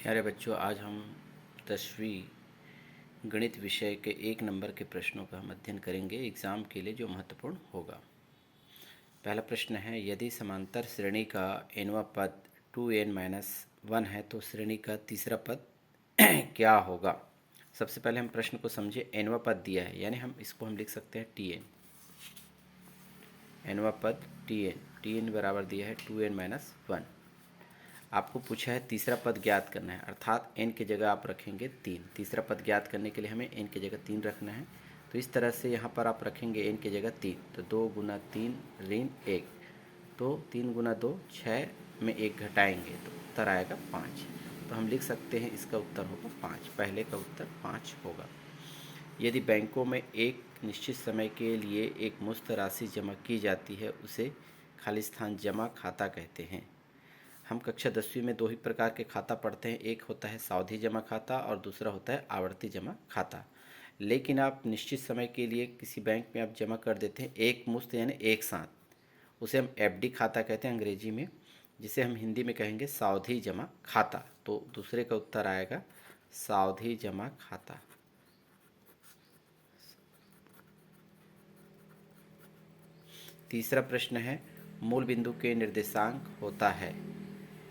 प्यारे बच्चों, आज हम 10वीं गणित विषय के 1 नंबर के प्रश्नों का हम अध्ययन करेंगे एग्ज़ाम के लिए, जो महत्वपूर्ण होगा। पहला प्रश्न है, यदि समांतर श्रेणी का nवां पद 2n-1 है तो श्रेणी का तीसरा पद क्या होगा। सबसे पहले हम प्रश्न को समझे। nवां पद दिया है, यानी इसको लिख सकते हैं tn। nवां पद tn बराबर दिया है 2n-1। आपको पूछा है तीसरा पद ज्ञात करना है, अर्थात n की जगह आप रखेंगे 3। तीसरा पद ज्ञात करने के लिए हमें n की जगह 3 रखना है। तो इस तरह से यहाँ पर आप रखेंगे n की जगह 3, तो 2 गुना 3 ऋण 1, तो 3 गुना 2 6 में 1 घटाएंगे तो उत्तर आएगा 5। तो हम लिख सकते हैं इसका उत्तर होगा 5। पहले का उत्तर 5 होगा। यदि बैंकों में एक निश्चित समय के लिए एक मुश्त राशि जमा की जाती है, उसे खालिस्तान जमा खाता कहते हैं। हम कक्षा 10वीं में 2 ही प्रकार के खाता पढ़ते हैं, एक होता है सावधि जमा खाता और दूसरा होता है आवर्ती जमा खाता। लेकिन आप निश्चित समय के लिए किसी बैंक में आप जमा कर देते हैं एक मुश्त, यानी एक साथ, उसे हम एफडी खाता कहते हैं अंग्रेजी में, जिसे हम हिंदी में कहेंगे सावधि जमा खाता। तो दूसरे का उत्तर आएगा सावधि जमा खाता। तीसरा प्रश्न है, मूल बिंदु के निर्देशांक होता है।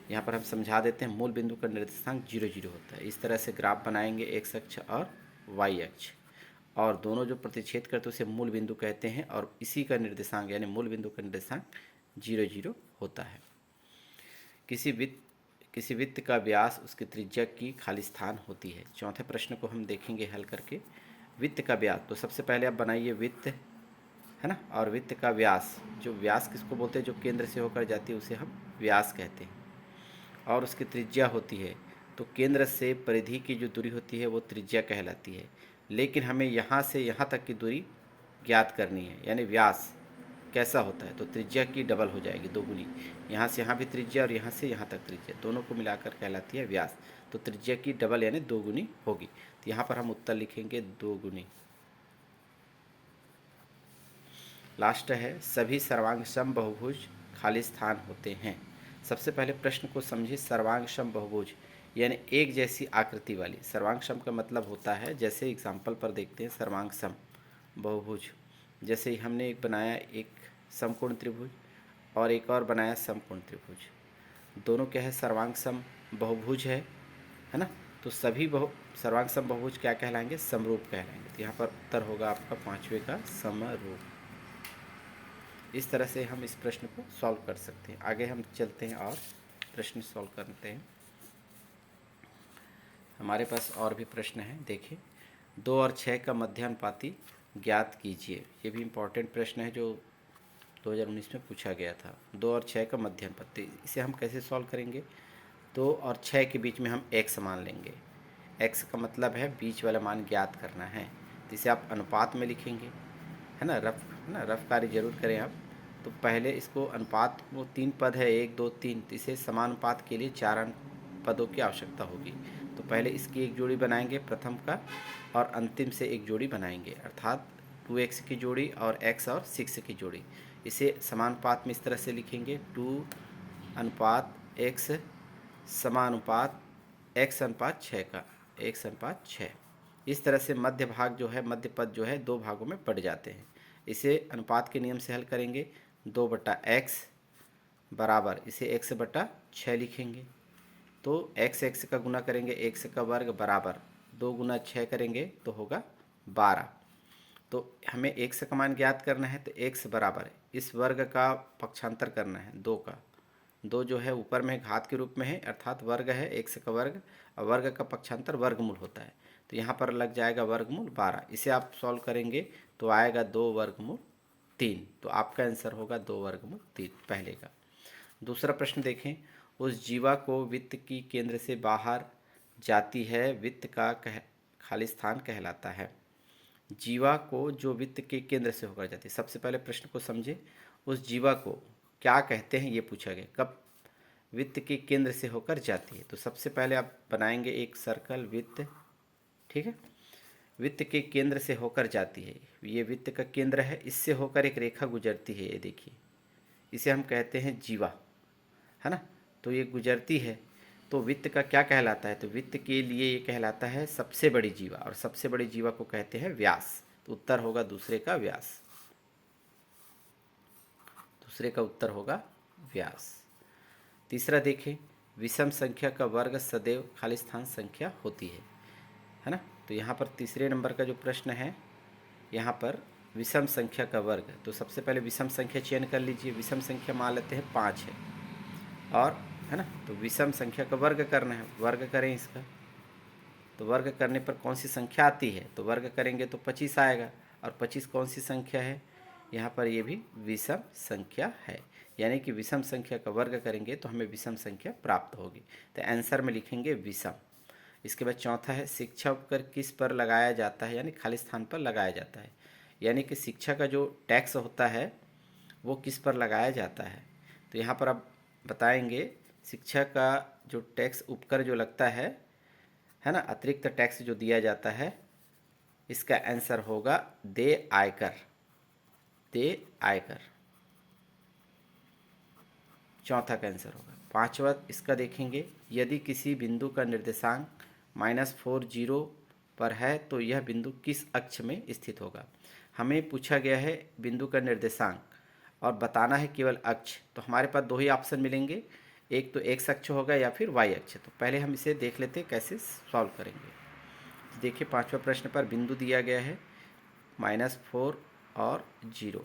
यहाँ पर हम समझा देते हैं, मूल बिंदु का निर्देशांक 0 0 होता है। इस तरह से ग्राफ बनाएंगे, एक्स अक्ष और वाई अक्ष, और दोनों जो प्रतिच्छेद करते हैं उसे मूल बिंदु कहते हैं, और इसी का निर्देशांक यानी मूल बिंदु का निर्देशांक 0 0 होता है। किसी वृत्त का व्यास उसकी त्रिज्या की खाली स्थान होती है। चौथे प्रश्न को हम देखेंगे हल करके। वृत्त का व्यास, तो सबसे पहले आप बनाइए वृत्त, है ना, और वृत्त का व्यास, जो व्यास किसको बोलते हैं, जो केंद्र से होकर जाती है उसे हम व्यास कहते हैं, और उसकी त्रिज्या होती है। तो केंद्र से परिधि की जो दूरी होती है वो त्रिज्या कहलाती है। लेकिन हमें यहाँ से यहाँ तक की दूरी ज्ञात करनी है, यानी व्यास कैसा होता है, तो त्रिज्या की डबल हो जाएगी, 2 गुनी। यहाँ से यहाँ भी त्रिज्या और यहाँ से यहाँ तक त्रिज्या, दोनों को मिलाकर कहलाती है व्यास। तो त्रिज्या की डबल यानी 2 गुनी होगी। तो यहाँ पर हम उत्तर लिखेंगे 2 गुनी। लास्ट है, सभी सर्वांगसम बहुभुज खाली स्थान होते हैं। सबसे पहले प्रश्न को समझिए। सर्वांगसम बहुभुज यानी एक जैसी आकृति वाली। सर्वांगसम का मतलब होता है, जैसे एग्जाम्पल पर देखते हैं, सर्वांगसम बहुभुज, जैसे ही हमने एक बनाया एक समकोण त्रिभुज और एक और बनाया समकोण त्रिभुज, दोनों क्या है, सर्वांगसम बहुभुज है ना। तो सभी सर्वांगसम बहुभुज क्या कहलाएंगे, समरूप कहलाएंगे। तो यहाँ पर उत्तर होगा आपका 5वें का समरूप। इस तरह से हम इस प्रश्न को सॉल्व कर सकते हैं। आगे हम चलते हैं और प्रश्न सॉल्व करते हैं। हमारे पास और भी प्रश्न हैं, देखिए। 2 और 6 का मध्यानुपाती ज्ञात कीजिए। ये भी इम्पोर्टेंट प्रश्न है जो 2019 में पूछा गया था। 2 और 6 का मध्यानुपाती, इसे हम कैसे सॉल्व करेंगे। 2 और 6 के बीच में हम x मान लेंगे। x का मतलब है बीच वाला मान ज्ञात करना है, तो इसे आप अनुपात में लिखेंगे, है ना। रफ कार्य जरूर करें आप। तो पहले इसको अनुपात, वो 3 पद है, 1 2 3, तो इसे समानुपात के लिए 4 पदों की आवश्यकता होगी। तो पहले इसकी एक जोड़ी बनाएंगे प्रथम का, और अंतिम से एक जोड़ी बनाएंगे, अर्थात 2x की जोड़ी और x और 6 की जोड़ी। इसे समानुपात में इस तरह से लिखेंगे, 2 अनुपात x समानुपात x अनुपात 6 का, x अनुपात 6। इस तरह से मध्य भाग जो है, मध्य पद जो है, 2 भागों में बढ़ जाते हैं। इसे अनुपात के नियम से हल करेंगे। 2/x बराबर, इसे x/6 लिखेंगे। तो x का गुना करेंगे, x का वर्ग बराबर 2 गुना 6 करेंगे तो होगा 12। तो हमें x का मान ज्ञात करना है, तो x बराबर इस वर्ग का पक्षांतर करना है, 2 का। 2 जो है ऊपर में घात के रूप में है, अर्थात वर्ग है, x का वर्ग, और वर्ग का पक्षांतर वर्गमूल होता है। तो यहाँ पर लग जाएगा वर्गमूल 12। इसे आप सॉल्व करेंगे तो आएगा 2 वर्गमूल 3। तो आपका आंसर होगा 2 वर्गमूल 3, पहले का। दूसरा प्रश्न देखें। उस जीवा को वृत्त की केंद्र से बाहर जाती है, वृत्त का खाली स्थान कहलाता है। जीवा को जो वृत्त के केंद्र से होकर जाती है, सबसे पहले प्रश्न को समझे। उस जीवा को क्या कहते हैं, ये पूछा गया, कब वृत्त के केंद्र से होकर जाती है। तो सबसे पहले आप बनाएंगे एक सर्कल वृत्त, ठीक है। वृत्त के केंद्र से होकर जाती है, ये वृत्त का केंद्र है, इससे होकर एक रेखा गुजरती है, ये देखिए, इसे हम कहते हैं जीवा, है ना। तो ये गुजरती है, तो वित्त का क्या कहलाता है? तो वित्त के लिए ये कहलाता है सबसे बड़ी जीवा, और सबसे बड़ी जीवा को कहते हैं व्यास। तो उत्तर होगा दूसरे का व्यास। दूसरे का उत्तर होगा व्यास। तीसरा देखें, विषम संख्या का वर्ग सदैव खाली स्थान संख्या होती है ना। तो यहाँ पर तीसरे नंबर का जो प्रश्न है, यहाँ पर विषम संख्या का वर्ग, तो सबसे पहले विषम संख्या चयन कर लीजिए। विषम संख्या मान लेते हैं 5 है, और है ना, तो विषम संख्या का वर्ग करना है, वर्ग करें इसका। तो वर्ग करने पर कौन सी संख्या आती है? तो वर्ग करेंगे तो 25 आएगा, और 25 कौन सी संख्या है? यहाँ पर ये भी विषम संख्या है, यानी कि विषम संख्या का वर्ग करेंगे तो हमें विषम संख्या प्राप्त होगी। तो आंसर में लिखेंगे विषम। इसके बाद चौथा है, शिक्षा उपकर किस पर लगाया जाता है? यानी खाली स्थान पर लगाया जाता है, यानी कि शिक्षा का जो टैक्स होता है वो किस पर लगाया जाता है? तो यहाँ पर आप बताएंगे, शिक्षा का जो टैक्स उपकर जो लगता है ना, अतिरिक्त टैक्स जो दिया जाता है, इसका आंसर होगा देय आयकर। देय आयकर चौथा का आंसर होगा। पांचवा इसका देखेंगे, यदि किसी बिंदु का निर्देशांक -4 पर है तो यह बिंदु किस अक्ष में स्थित होगा? हमें पूछा गया है बिंदु का निर्देशांक और बताना है केवल अक्ष। तो हमारे पास दो ही ऑप्शन मिलेंगे, एक तो एक्स अक्ष होगा या फिर वाई अक्ष। तो पहले हम इसे देख लेते हैं कैसे सॉल्व करेंगे। तो देखिए, पांचवा प्रश्न पर बिंदु दिया गया है -4 और 0।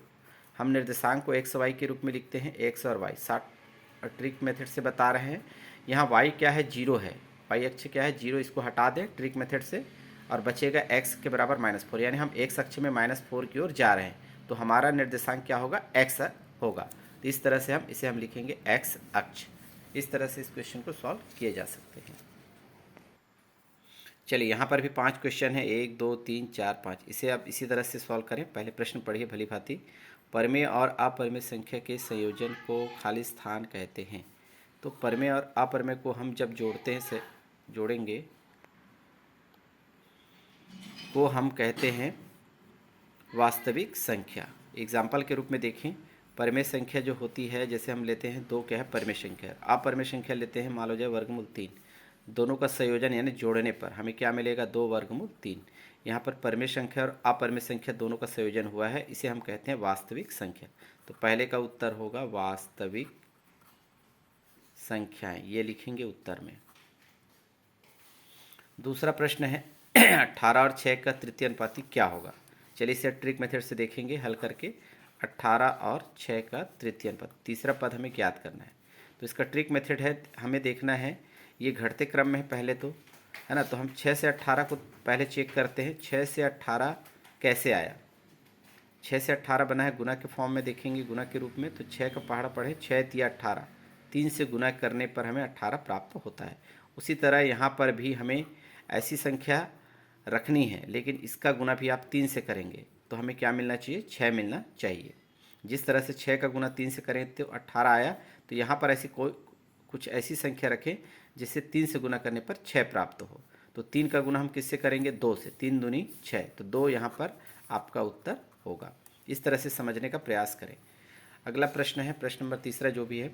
हम निर्देशांक को एक्स वाई के रूप में लिखते हैं, एक्स और वाई। ट्रिक मेथड से बता रहे हैं। यहाँ वाई क्या है? 0 है। वाई अक्ष क्या है? 0। इसको हटा दें ट्रिक मेथड से, और बचेगा एक्स के बराबर -4, यानी हम एक्स अक्ष में -4 की ओर जा रहे हैं। तो हमारा निर्देशांक क्या होगा? एक्स होगा। तो इस तरह से हम लिखेंगे एक्स अक्ष। इस तरह से इस क्वेश्चन को सॉल्व किए जा सकते हैं। चलिए, यहाँ पर भी 5 क्वेश्चन है, 1 2 3 4 5। इसे आप इसी तरह से सॉल्व करें। पहले प्रश्न पढ़िए भली भांति। परमेय और अपरमेय संख्या के संयोजन को खाली स्थान कहते हैं। तो परमेय और अपरमेय को हम जब जोड़ते हैं से जोड़ेंगे को हम कहते हैं वास्तविक संख्या। एग्जाम्पल के रूप में देखें, परमेय संख्या जो होती है, जैसे हम लेते हैं 2 क्या है? परमेय संख्या। अपरमेय संख्या लेते हैं, मान लो जाए वर्गमूल 3। दोनों का संयोजन यानी जोड़ने पर हमें क्या मिलेगा? 2 वर्गमूल 3। यहाँ पर परमेय संख्या और अपरमेय संख्या दोनों का संयोजन हुआ है, इसे हम कहते हैं वास्तविक संख्या। तो पहले का उत्तर होगा वास्तविक संख्याएं, ये लिखेंगे उत्तर में। दूसरा प्रश्न है 18 और 6 का तृतीय अनुपाती क्या होगा? चलिए इसे ट्रिक मेथड से देखेंगे हल करके। 18 और 6 का तृतीय अनुपात, तीसरा पद हमें ज्ञात करना है। तो इसका ट्रिक मेथड है, हमें देखना है ये घटते क्रम में है पहले तो, है ना। तो हम 6 से 18 को पहले चेक करते हैं। 6 से 18 कैसे आया? 6 से 18 बना है गुना के फॉर्म में, देखेंगे गुना के रूप में। तो 6 का पहाड़ा पढ़े, 6 तिया 18, 3 से गुना करने पर हमें 18 प्राप्त होता है। उसी तरह यहाँ पर भी हमें ऐसी संख्या रखनी है, लेकिन इसका गुना भी आप 3 से करेंगे तो हमें क्या मिलना चाहिए? 6 मिलना चाहिए। जिस तरह से 6 का गुना 3 से करें तो 18 आया। तो यहाँ पर ऐसी कुछ ऐसी संख्या रखें जिससे 3 से गुना करने पर 6 प्राप्त हो। तो 3 का गुना हम किससे करेंगे? 2 से। 3 दूनी 6, तो 2 यहाँ पर आपका उत्तर होगा। इस तरह से समझने का प्रयास करें। अगला प्रश्न है, प्रश्न नंबर तीसरा जो भी है,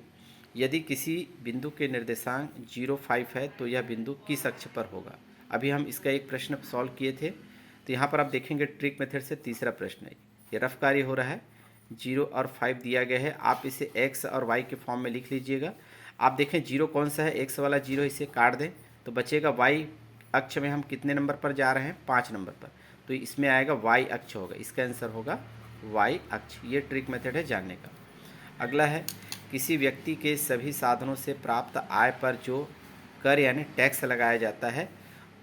यदि किसी बिंदु के निर्देशांक 0,5 है तो यह बिंदु किस अक्ष पर होगा? अभी हम इसका एक प्रश्न सॉल्व किए थे। तो यहाँ पर आप देखेंगे ट्रिक मेथड से तीसरा प्रश्न है, ये रफ कार्य हो रहा है। 0 और 5 दिया गया है, आप इसे x और y के फॉर्म में लिख लीजिएगा। आप देखें 0 कौन सा है? x वाला 0, इसे काट दें तो बचेगा y अक्ष में हम कितने नंबर पर जा रहे हैं? 5 नंबर पर। तो इसमें आएगा y अक्ष होगा, इसका आंसर होगा y अक्ष। ये ट्रिक मेथड है जानने का। अगला है, किसी व्यक्ति के सभी साधनों से प्राप्त आय पर जो कर यानी टैक्स लगाया जाता है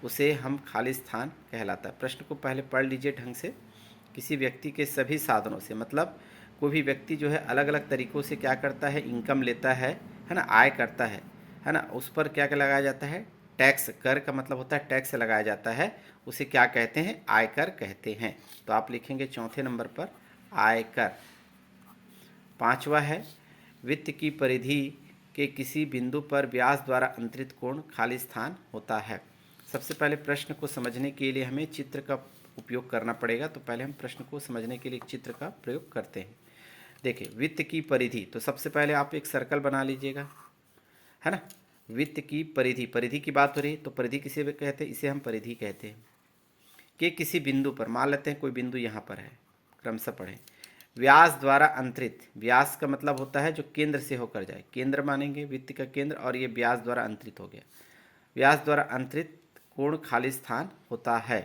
उसे हम खाली स्थान कहलाता है। प्रश्न को पहले पढ़ लीजिए ढंग से। किसी व्यक्ति के सभी साधनों से मतलब कोई भी व्यक्ति जो है अलग अलग तरीक़ों से क्या करता है? इनकम लेता है ना, आय करता है ना, उस पर क्या क्या लगाया जाता है? टैक्स। कर का मतलब होता है टैक्स लगाया जाता है, उसे क्या कहते हैं? आयकर कहते हैं। तो आप लिखेंगे चौथे नंबर पर आयकर। पांचवा है, वित्त की परिधि के किसी बिंदु पर व्यास द्वारा अंतरित कोण खाली स्थान होता है। सबसे पहले प्रश्न को समझने के लिए हमें चित्र का उपयोग करना पड़ेगा। तो पहले हम प्रश्न को समझने के लिए एक चित्र का प्रयोग करते हैं। देखिए, वित्त की परिधि, तो सबसे पहले आप एक सर्कल बना लीजिएगा, है ना। वित्त की परिधि, परिधि की बात हो रही है तो परिधि किसे भी कहते हैं, इसे हम परिधि कहते हैं। कि किसी बिंदु पर, मान लेते हैं कोई बिंदु यहाँ पर है, क्रमशः पढ़ें। व्यास द्वारा अंतरित, व्यास का मतलब होता है जो केंद्र से होकर जाए, केंद्र मानेंगे वित्त का केंद्र, और ये व्यास द्वारा अंतरित हो गया। व्यास द्वारा अंतरित कोण खाली स्थान होता है।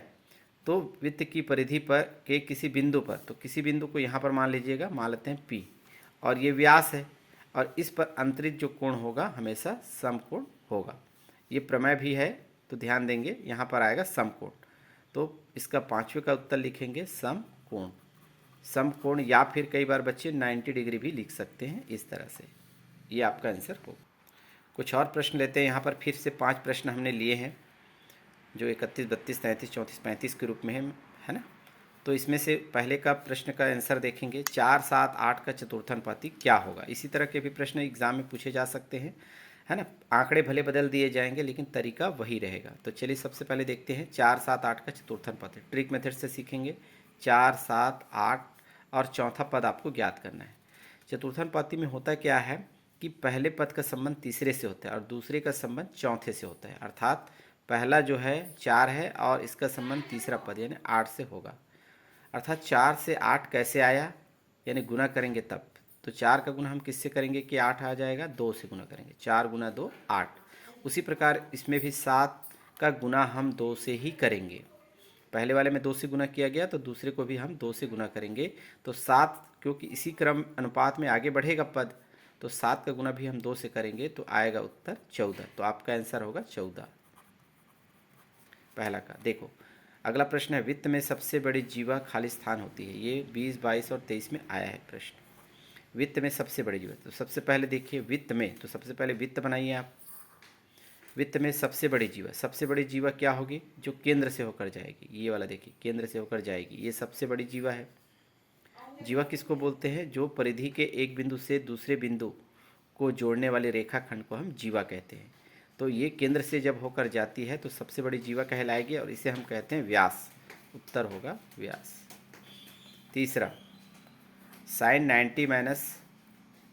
तो वित्त की परिधि पर के किसी बिंदु पर, तो किसी बिंदु को यहाँ पर मान लीजिएगा, मान लेते हैं P, और ये व्यास है, और इस पर अंतरित जो कोण होगा हमेशा समकोण होगा। ये प्रमेय भी है, तो ध्यान देंगे, यहाँ पर आएगा समकोण। तो इसका पाँचवें का उत्तर लिखेंगे समकोण। समकोण, या फिर कई बार बच्चे 90 डिग्री भी लिख सकते हैं इस तरह से। ये आपका आंसर होगा। कुछ और प्रश्न लेते हैं। यहाँ पर फिर से 5 प्रश्न हमने लिए हैं जो 31, 32, 33, 34, 35 के रूप में है ना। तो इसमें से पहले का प्रश्न का आंसर देखेंगे, 4, 7, 8 का चतुर्थानुपाती क्या होगा। इसी तरह के भी प्रश्न एग्जाम में पूछे जा सकते हैं, है ना। आंकड़े भले बदल दिए जाएंगे लेकिन तरीका वही रहेगा। तो चलिए सबसे पहले देखते हैं 4, 7, 8 का चतुर्थानुपाती। ट्रिक मेथड से सीखेंगे। 4, 7, 8 और चौथा पद आपको ज्ञात करना है। चतुर्थानुपाती में होता क्या है कि पहले पद का संबंध तीसरे से होता है और दूसरे का संबंध चौथे से होता है। अर्थात पहला जो है 4 है और इसका संबंध तीसरा पद यानी 8 से होगा। अर्थात 4 से 8 कैसे आया, यानी गुना करेंगे तब। तो 4 का गुना हम किससे करेंगे कि 8 आ जाएगा, 2 से गुना करेंगे। 4 गुना 2 8। उसी प्रकार इसमें भी 7 का गुना हम 2 से ही करेंगे। पहले वाले में 2 से गुना किया गया तो दूसरे को भी हम 2 से गुना करेंगे। तो 7, क्योंकि इसी क्रम अनुपात में आगे बढ़ेगा पद, तो 7 का गुना भी हम 2 से करेंगे तो आएगा उत्तर 14। तो आपका आंसर होगा 14 पहला का। देखो अगला प्रश्न है, वित्त में सबसे बड़ी जीवा खाली स्थान होती है। ये 20, 22 और 23 में आया है प्रश्न। वित्त में सबसे बड़ी जीवा, तो सबसे पहले देखिए वित्त में, तो सबसे पहले वित्त बनाइए आप। वित्त में सबसे बड़ी जीवा, सबसे बड़ी जीवा क्या होगी, जो केंद्र से होकर जाएगी। ये वाला देखिए, केंद्र से होकर जाएगी, ये सबसे बड़ी जीवा है। जीवा किसको बोलते हैं, जो परिधि के एक बिंदु से दूसरे बिंदु को जोड़ने वाले रेखाखंड को हम जीवा कहते हैं। तो ये केंद्र से जब होकर जाती है तो सबसे बड़ी जीवा कहलाएगी और इसे हम कहते हैं व्यास। उत्तर होगा व्यास। तीसरा, साइन 90 माइनस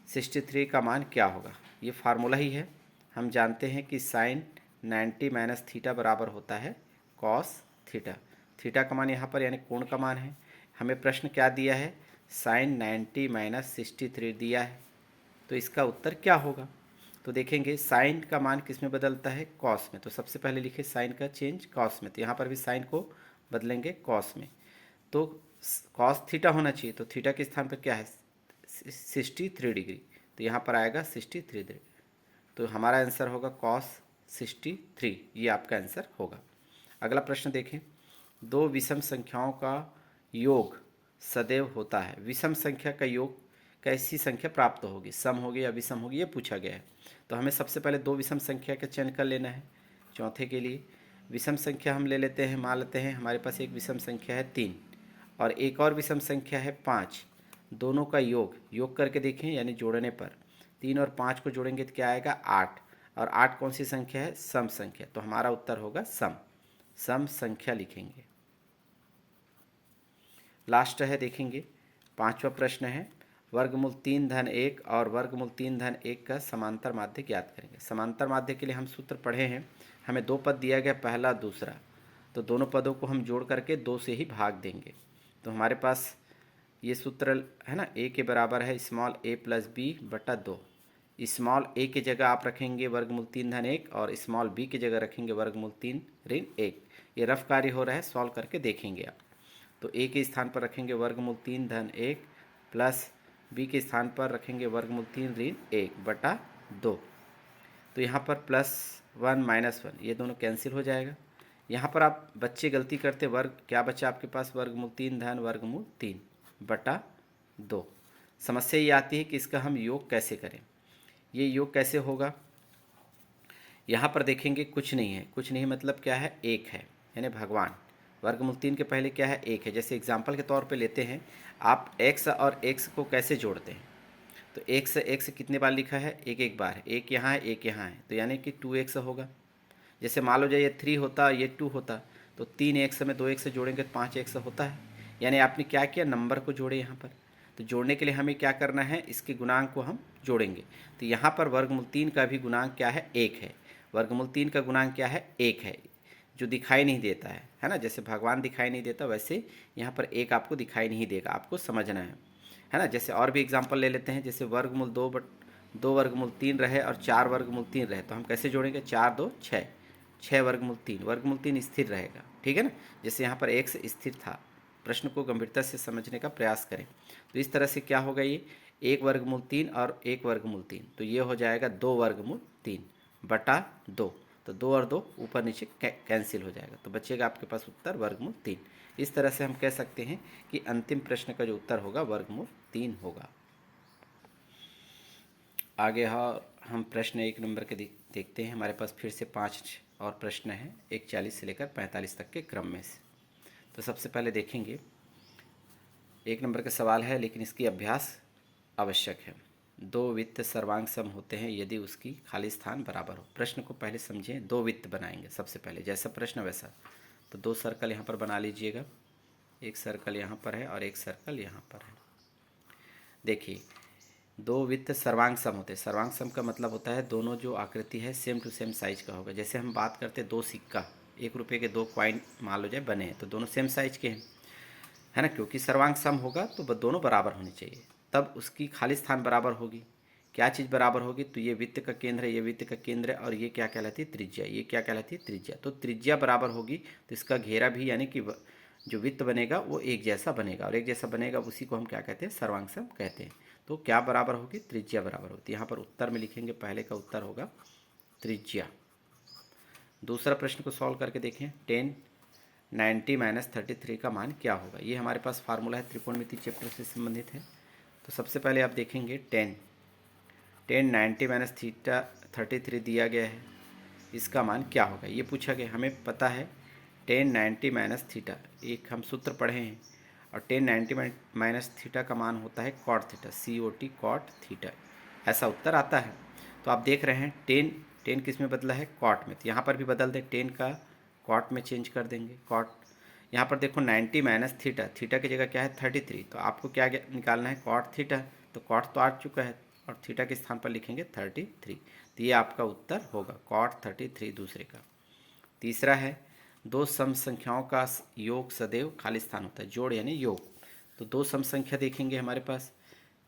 63 का मान क्या होगा। ये फार्मूला ही है, हम जानते हैं कि साइन 90 माइनस थीटा बराबर होता है कॉस थीटा। थीटा का मान यहाँ पर यानी कोण का मान है। हमें प्रश्न क्या दिया है, साइन 90 माइनस 63 दिया है, तो इसका उत्तर क्या होगा। तो देखेंगे साइन का मान किस में बदलता है, कॉस में। तो सबसे पहले लिखे साइन का चेंज कॉस में, तो यहाँ पर भी साइन को बदलेंगे कॉस में। तो कॉस थीटा होना चाहिए, तो थीटा के स्थान पर क्या है 63 डिग्री, तो यहाँ पर आएगा 63 डिग्री। तो हमारा आंसर होगा कॉस 63, ये आपका आंसर होगा। अगला प्रश्न देखें, दो विषम संख्याओं का योग सदैव होता है। विषम संख्या का योग कैसी संख्या प्राप्त होगी, सम होगी या विषम होगी, ये पूछा गया है। तो हमें सबसे पहले दो विषम संख्या का चयन कर लेना है। चौथे के लिए विषम संख्या हम ले लेते हैं, मान लेते हैं हमारे पास एक विषम संख्या है 3 और एक और विषम संख्या है 5। दोनों का योग करके देखें, यानी जोड़ने पर 3 और 5 को जोड़ेंगे तो क्या आएगा 8, और 8 कौन सी संख्या है, सम संख्या। तो हमारा उत्तर होगा सम संख्या लिखेंगे। लास्ट है, देखेंगे 5वां प्रश्न है, वर्गमूल 3 धन 1 और वर्गमूल 3 धन 1 का समांतर माध्य ज्ञात करेंगे। समांतर माध्य के लिए हम सूत्र पढ़े हैं, हमें 2 पद दिया गया, पहला दूसरा, तो दोनों पदों को हम जोड़ करके 2 से ही भाग देंगे। तो हमारे पास ये सूत्र है ना, a के बराबर है स्मॉल a प्लस बी बटा 2। स्मॉल a की जगह आप रखेंगे वर्गमूल 3 धन 1 और स्मॉल b की जगह रखेंगे वर्गमूल 3 ऋण 1। ये रफ कार्य हो रहा है, सॉल्व करके देखेंगे आप। तो a के स्थान पर रखेंगे वर्गमूल 3 धन 1 प्लस b के स्थान पर रखेंगे वर्गमूल 3 ऋण 1 बटा 2। तो यहाँ पर +1 -1 ये दोनों कैंसिल हो जाएगा। यहाँ पर आप बच्चे गलती करते, वर्ग क्या बचा आपके पास, वर्गमूल 3 धन वर्गमूल 3 बटा 2। समस्या ये आती है कि इसका हम योग कैसे करें। ये योग कैसे होगा, यहाँ पर देखेंगे कुछ नहीं है, कुछ नहीं मतलब क्या है, 1 है, यानी भगवान। वर्गमूल 3 के पहले क्या है, 1 है। जैसे एग्जाम्पल के तौर पे लेते हैं, आप x और x को कैसे जोड़ते हैं, तो x कितने बार लिखा है, एक बार है, एक यहाँ है एक यहाँ है, तो यानी कि 2x होगा। जैसे मान लो जाए ये 3 होता ये 2 होता, तो 3x में 2x से जोड़ेंगे तो 5x होता है। यानी आपने क्या किया, नंबर को जोड़े यहाँ पर। तो जोड़ने के लिए हमें क्या करना है, इसके गुणांक को हम जोड़ेंगे। तो यहाँ पर वर्गमूल 3 का भी गुणांक क्या है, 1 है। वर्गमूल 3 का गुणांक क्या है, 1 है, जो दिखाई नहीं देता है ना। जैसे भगवान दिखाई नहीं देता, वैसे यहाँ पर 1 आपको दिखाई नहीं देगा, आपको समझना है ना। जैसे और भी एग्जाम्पल ले लेते हैं, जैसे वर्गमूल 2 वर्गमूल 3 रहे और 4 वर्गमूल 3 रहे, तो हम कैसे जोड़ेंगे, 4 2 6, 6 वर्गमूल 3 स्थिर रहेगा, ठीक है ना। जैसे यहाँ पर x स्थिर था। प्रश्न को गंभीरता से समझने का प्रयास करें। तो इस तरह से क्या होगा, ये 1 वर्गमूल 3 और 1 वर्गमूल 3, तो ये हो जाएगा 2 वर्गमूल 3 बटा 2। तो 2 और 2 ऊपर नीचे कैंसिल हो जाएगा, तो बचेगा आपके पास उत्तर वर्गमूल 3। इस तरह से हम कह सकते हैं कि अंतिम प्रश्न का जो उत्तर होगा वर्गमूल 3 होगा। आगे हम प्रश्न 1 नंबर के देखते हैं। हमारे पास फिर से 5 और प्रश्न हैं, 41 से लेकर 45 तक के क्रम में से। तो सबसे पहले देखेंगे, 1 नंबर का सवाल है, लेकिन इसकी अभ्यास आवश्यक है। 2 वित्त सर्वांग सम होते हैं यदि उसकी खाली स्थान बराबर हो। प्रश्न को पहले समझें। 2 वित्त बनाएंगे सबसे पहले, जैसा प्रश्न वैसा। तो 2 सर्कल यहाँ पर बना लीजिएगा, एक सर्कल यहाँ पर है और एक सर्कल यहाँ पर है। देखिए, 2 वित्त सर्वांग सम होते हैं। सर्वांग सम का मतलब होता है दोनों जो आकृति है सेम टू सेम साइज का होगा। जैसे हम बात करते हैं 2 सिक्का, 1 रुपये के 2 कॉइन मान लो जाए बने हैं, तो दोनों सेम साइज के हैं, है ना। क्योंकि सर्वांग सम होगा तो दोनों बराबर होने चाहिए, तब उसकी खाली स्थान बराबर होगी। क्या चीज़ बराबर होगी, तो ये वित्त का केंद्र है, ये वित्त का केंद्र है, और ये क्या कहलाती है, त्रिज्या। ये क्या कहलाती है, त्रिज्या। तो त्रिज्या बराबर होगी तो इसका घेरा भी, यानी कि जो वित्त बनेगा वो एक जैसा बनेगा, और एक जैसा बनेगा उसी को हम क्या कहते हैं, सर्वांग सम कहते हैं। तो क्या बराबर होगी, त्रिज्या बराबर होती है। यहाँ पर उत्तर में लिखेंगे, पहले का उत्तर होगा त्रिज्या। दूसरा प्रश्न को सॉल्व करके देखें। 10 90 - 33 का मान क्या होगा। ये हमारे पास फार्मूला है, त्रिकोणमिति चैप्टर से संबंधित है। तो सबसे पहले आप देखेंगे 10 90 - 33 दिया गया है, इसका मान क्या होगा, ये पूछा गया। हमें पता है 10 90 - थीटा, एक हम सूत्र पढ़े हैं, और 10 90 - थीटा का मान होता है cot theta, COT cot theta, ऐसा उत्तर आता है। तो आप देख रहे हैं 10 किस में बदला है, कॉट में। तो यहाँ पर भी बदल दें, 10 का कॉट में चेंज कर देंगे, कॉट। यहाँ पर देखो 90 - थीटा, थीटा की जगह क्या है 33, तो आपको क्या निकालना है, कॉट थीटा। तो कॉट तो आ चुका है, और थीटा के स्थान पर लिखेंगे 33। तो ये आपका उत्तर होगा कॉट 33 दूसरे का। तीसरा है, 2 सम संख्याओं का योग सदैव खाली स्थान होता है, जोड़ यानी योग। तो 2 सम संख्या देखेंगे हमारे पास।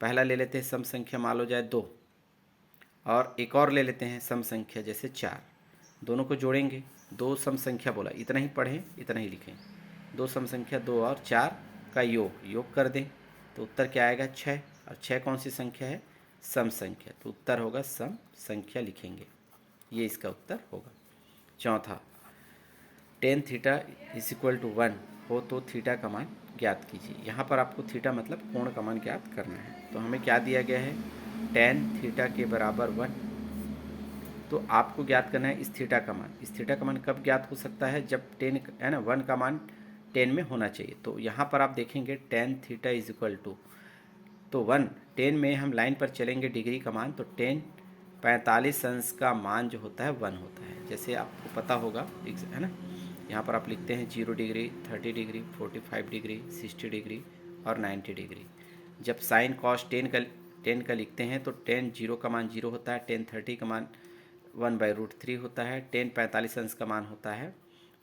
पहला ले लेते हैं सम संख्या, मान लो जाए 2, और एक और ले लेते हैं सम संख्या जैसे 4। दोनों को जोड़ेंगे, 2 सम संख्या बोला, इतना ही पढ़ें इतना ही लिखें। 2 सम संख्या 2 और 4 का योग कर दें, तो उत्तर क्या आएगा 6। और 6 कौन सी संख्या है, सम संख्या, तो उत्तर होगा सम संख्या लिखेंगे, ये इसका उत्तर होगा। चौथा, 10 थीटा = 1 हो तो थीटा का मान ज्ञात कीजिए। यहाँ पर आपको थीटा मतलब कोण का मान ज्ञात करना है। तो हमें क्या दिया गया है, 10 थीटा के बराबर 1। तो आपको ज्ञात करना है इस थीटा का मान। इस थीटा का मान कब ज्ञात हो सकता है, जब 10 है ना, 1 का मान 10 में होना चाहिए। तो यहाँ पर आप देखेंगे 10 थीटा = तो 1, 10 में हम लाइन पर चलेंगे डिग्री का मान, तो 10 45 अंश का मान जो होता है 1 होता है। जैसे आपको पता होगा, है ना, यहाँ पर आप लिखते हैं 0 डिग्री, 30 डिग्री, 45 डिग्री, 60 डिग्री और 90 डिग्री। जब साइन कॉस 10 का लिखते हैं तो 10 0 का मान 0 होता है, 10 30 का मान 1/√3 होता है, 10 45 अंश का मान होता है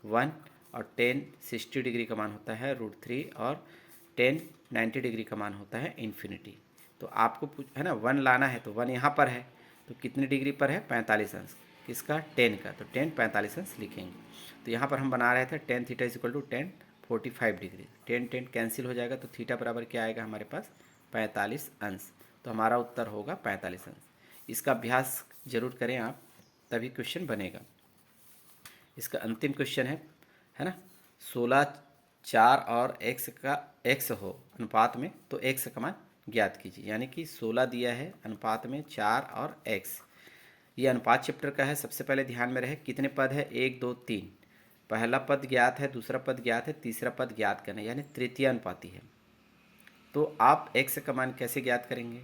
1, और 10 60 डिग्री का मान होता है √3, और 10 90 डिग्री का मान होता है इन्फिनिटी। तो आपको है ना 1 लाना है, तो 1 यहाँ पर है, तो कितने डिग्री पर है, 45 अंश। किसका, 10 का, तो 10 45 अंश लिखेंगे। तो यहाँ पर हम बना रहे थे 10 थीटा = 10 45 डिग्री, 10 10 कैंसिल हो जाएगा, तो थीटा बराबर क्या आएगा हमारे पास, 45 अंश। तो हमारा उत्तर होगा 45 अंश। इसका अभ्यास जरूर करें आप, तभी क्वेश्चन बनेगा। इसका अंतिम क्वेश्चन है ना, 16 4 और x हो अनुपात में, तो x का मान ज्ञात कीजिए। यानी कि 16 दिया है अनुपात में 4 और x, ये अनुपात चैप्टर का है। सबसे पहले ध्यान में रहे कितने पद है, 1 2 3, पहला पद ज्ञात है, दूसरा पद ज्ञात है, तीसरा पद ज्ञात करना है, यानी तृतीय अनुपाती है। तो आप x का मान कैसे ज्ञात करेंगे,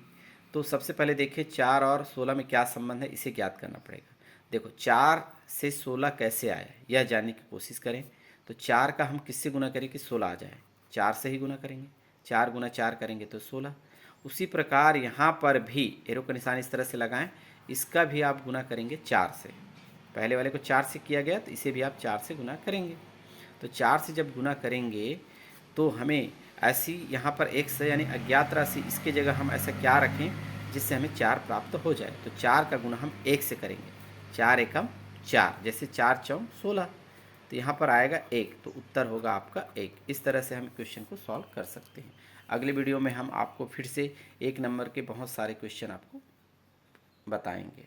तो सबसे पहले देखिए 4 और 16 में क्या संबंध है, इसे ज्ञात करना पड़ेगा। देखो 4 से 16 कैसे आया यह जानने की कोशिश करें। तो 4 का हम किससे गुना करें कि 16 आ जाए, 4 से ही गुना करेंगे, 4 × 4 करेंगे तो 16। उसी प्रकार यहाँ पर भी एरो का निशान इस तरह से लगाएं, इसका भी आप गुना करेंगे 4 से। पहले वाले को 4 से किया गया तो इसे भी आप 4 से गुना करेंगे। तो 4 से जब गुना करेंगे तो हमें ऐसी यहाँ पर x से यानी अज्ञात राशि, इसके जगह हम ऐसा क्या रखें जिससे हमें 4 प्राप्त हो जाए। तो 4 का गुना हम 1 से करेंगे, 4 एकम 4, जैसे 4 चौक 16, तो यहाँ पर आएगा 1, तो उत्तर होगा आपका 1। इस तरह से हम क्वेश्चन को सॉल्व कर सकते हैं। अगले वीडियो में हम आपको फिर से 1 नंबर के बहुत सारे क्वेश्चन आपको बताएंगे।